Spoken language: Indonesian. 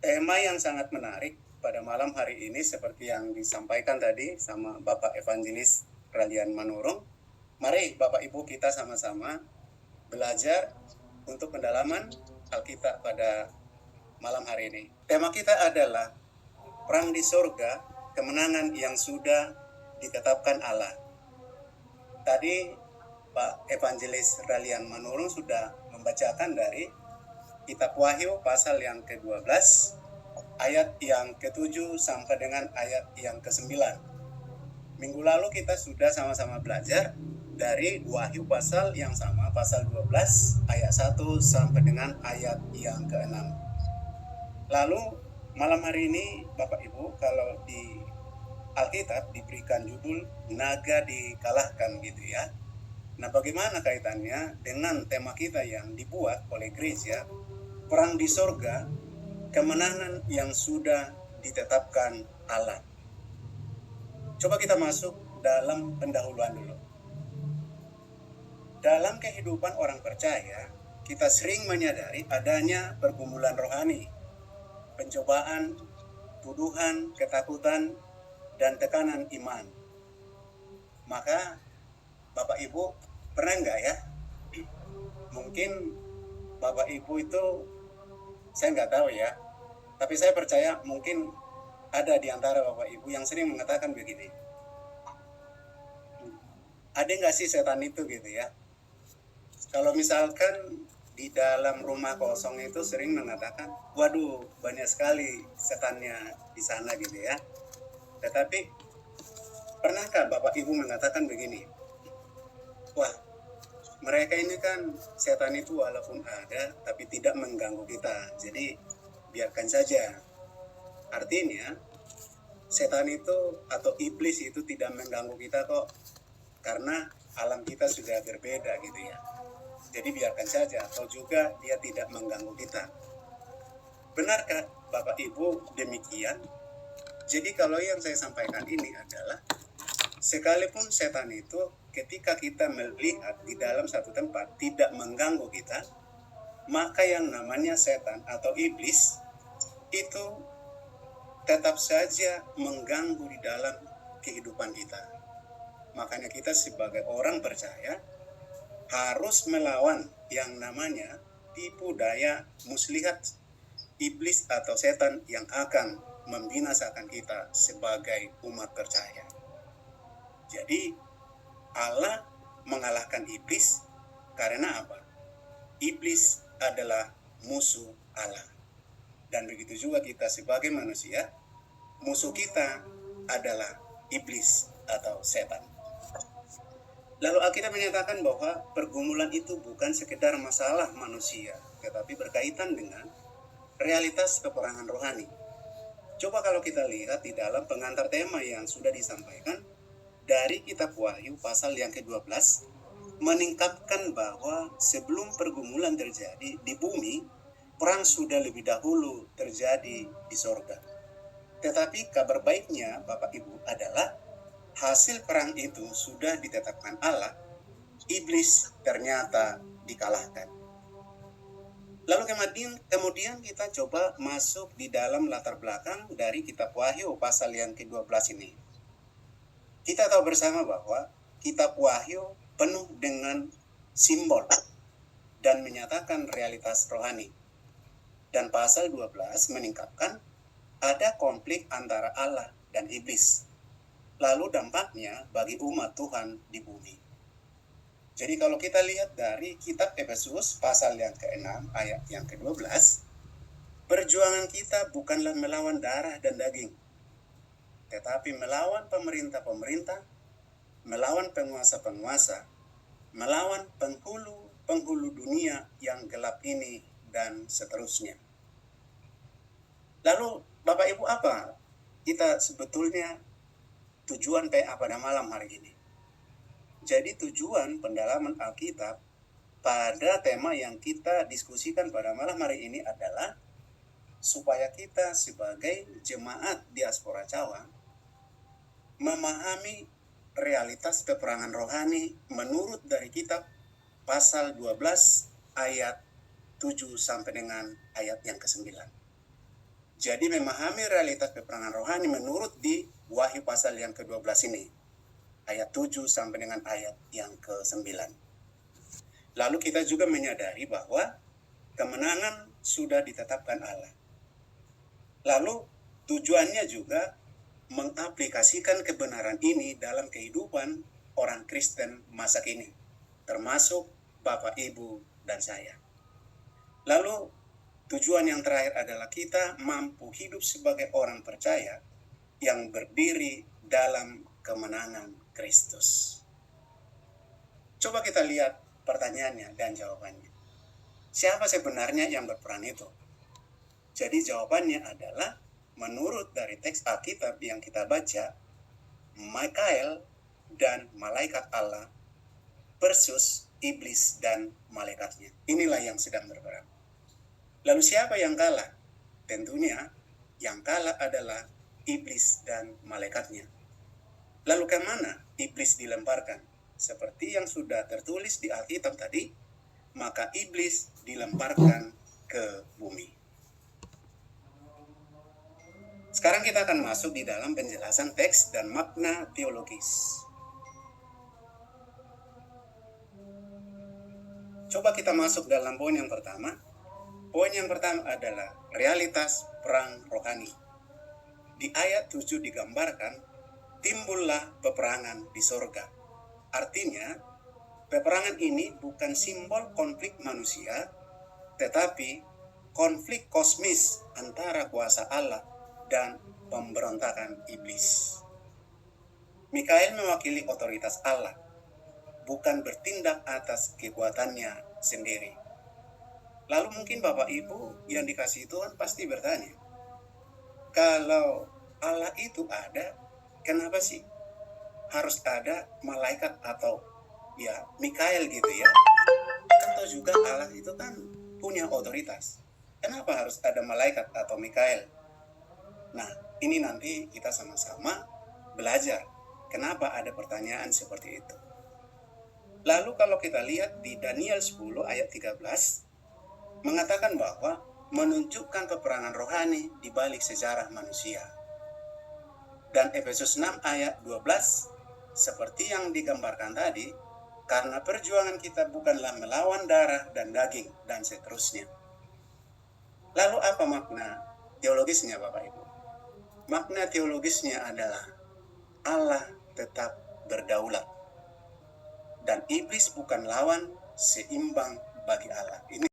Tema yang sangat menarik pada malam hari ini seperti yang disampaikan tadi sama Bapak Evangelis Ralian Manurung. Mari Bapak Ibu kita sama-sama belajar untuk pendalaman Alkitab pada malam hari ini. Tema kita adalah Perang di Sorga, Kemenangan yang sudah ditetapkan Allah. Tadi Pak Evangelis Ralian Manurung sudah membacakan dari Kitab Wahyu pasal yang ke-12 ayat yang ke-7 sampai dengan ayat yang ke-9. Minggu lalu kita sudah sama-sama belajar dari Wahyu pasal yang sama, pasal 12 ayat 1 sampai dengan ayat yang ke-6. Lalu malam hari ini Bapak Ibu, kalau di Alkitab diberikan judul Naga Dikalahkan gitu ya. Nah, bagaimana kaitannya dengan tema kita yang dibuat oleh gereja, Perang di Sorga, Kemenangan yang sudah ditetapkan Allah. Coba kita masuk dalam pendahuluan dulu. Dalam kehidupan orang percaya, kita sering menyadari adanya pergumulan rohani, pencobaan, tuduhan, ketakutan, dan tekanan iman. Maka Bapak Ibu pernah nggak ya? Mungkin Bapak Ibu itu saya nggak tahu ya, tapi saya percaya mungkin ada di antara Bapak Ibu yang sering mengatakan begini, ada nggak sih setan itu gitu ya? Kalau misalkan di dalam rumah kosong itu sering mengatakan, waduh banyak sekali setannya di sana gitu ya. Tetapi pernahkah Bapak Ibu mengatakan begini, wah mereka ini kan setan itu walaupun ada tapi tidak mengganggu kita, jadi biarkan saja. Artinya setan itu atau iblis itu tidak mengganggu kita kok, karena alam kita sudah berbeda gitu ya. Jadi biarkan saja, atau juga dia tidak mengganggu kita. Benarkah Bapak Ibu demikian? Jadi kalau yang saya sampaikan ini adalah, sekalipun setan itu ketika kita melihat di dalam satu tempat tidak mengganggu kita, maka yang namanya setan atau iblis itu tetap saja mengganggu di dalam kehidupan kita. Makanya kita sebagai orang percaya harus melawan yang namanya tipu daya muslihat iblis atau setan yang akan membinasakan kita sebagai umat percaya. Jadi Allah mengalahkan iblis karena apa? Iblis adalah musuh Allah. Dan begitu juga kita sebagai manusia, musuh kita adalah iblis atau setan. Lalu Alkitab menyatakan bahwa pergumulan itu bukan sekedar masalah manusia, tetapi berkaitan dengan realitas peperangan rohani. Coba kalau kita lihat di dalam pengantar tema yang sudah disampaikan dari Kitab Wahyu pasal yang ke-12, meningkatkan bahwa sebelum pergumulan terjadi di bumi, perang sudah lebih dahulu terjadi di sorga. Tetapi kabar baiknya Bapak Ibu adalah hasil perang itu sudah ditetapkan Allah, iblis ternyata dikalahkan. Lalu kemudian kita coba masuk di dalam latar belakang dari Kitab Wahyu pasal yang ke-12 ini. Kita tahu bersama bahwa Kitab Wahyu penuh dengan simbol dan menyatakan realitas rohani. Dan pasal 12 meningkatkan ada konflik antara Allah dan iblis. Lalu dampaknya bagi umat Tuhan di bumi. Jadi kalau kita lihat dari Kitab Efesus pasal yang ke-6 ayat yang ke-12, perjuangan kita bukanlah melawan darah dan daging, tetapi melawan pemerintah-pemerintah, melawan penguasa-penguasa, melawan penghulu dunia yang gelap ini, dan seterusnya. Lalu Bapak Ibu, apa kita sebetulnya tujuan PA pada malam hari ini? Jadi tujuan pendalaman Alkitab pada tema yang kita diskusikan pada malam hari ini adalah supaya kita sebagai jemaat diaspora Cawang memahami realitas peperangan rohani menurut dari kitab pasal 12 ayat 7 sampai dengan ayat yang ke-9. Jadi memahami realitas peperangan rohani menurut di Wahyu pasal yang ke-12 ini. Ayat 7 sampai dengan ayat yang ke-9. Lalu kita juga menyadari bahwa kemenangan sudah ditetapkan Allah. Lalu tujuannya juga mengaplikasikan kebenaran ini dalam kehidupan orang Kristen masa kini, termasuk Bapak, Ibu, dan saya. Lalu tujuan yang terakhir adalah kita mampu hidup sebagai orang percaya yang berdiri dalam kemenangan Kristus. Coba kita lihat pertanyaannya dan jawabannya. Siapa sebenarnya yang berperan itu? Jadi jawabannya adalah menurut dari teks Alkitab yang kita baca, Mikael dan malaikat Allah versus iblis dan malaikatnya. Inilah yang sedang berperang. Lalu siapa yang kalah? Tentunya yang kalah adalah iblis dan malaikatnya. Lalu kemana iblis dilemparkan? Seperti yang sudah tertulis di Alkitab tadi, maka iblis dilemparkan ke bumi. Sekarang kita akan masuk di dalam penjelasan teks dan makna teologis. Coba kita masuk dalam poin yang pertama. Poin yang pertama adalah realitas perang rohani. Di ayat 7 digambarkan, timbullah peperangan di sorga. Artinya, peperangan ini bukan simbol konflik manusia, tetapi konflik kosmis antara kuasa Allah dan pemberontakan iblis. Mikael mewakili otoritas Allah, bukan bertindak atas kekuatannya sendiri. Lalu mungkin Bapak Ibu yang dikasihi Tuhan pasti bertanya, kalau Allah itu ada, kenapa sih harus ada malaikat atau ya Mikael gitu ya? Atau juga Allah itu kan punya otoritas. Kenapa harus ada malaikat atau Mikael? Nah, ini nanti kita sama-sama belajar kenapa ada pertanyaan seperti itu. Lalu kalau kita lihat di Daniel 10 ayat 13, mengatakan bahwa menunjukkan peperangan rohani di balik sejarah manusia. Dan Efesus 6 ayat 12, seperti yang digambarkan tadi, karena perjuangan kita bukanlah melawan darah dan daging, dan seterusnya. Lalu apa makna teologisnya Bapak Ibu? Makna teologisnya adalah Allah tetap berdaulat. Dan iblis bukan lawan, seimbang bagi Allah. Ini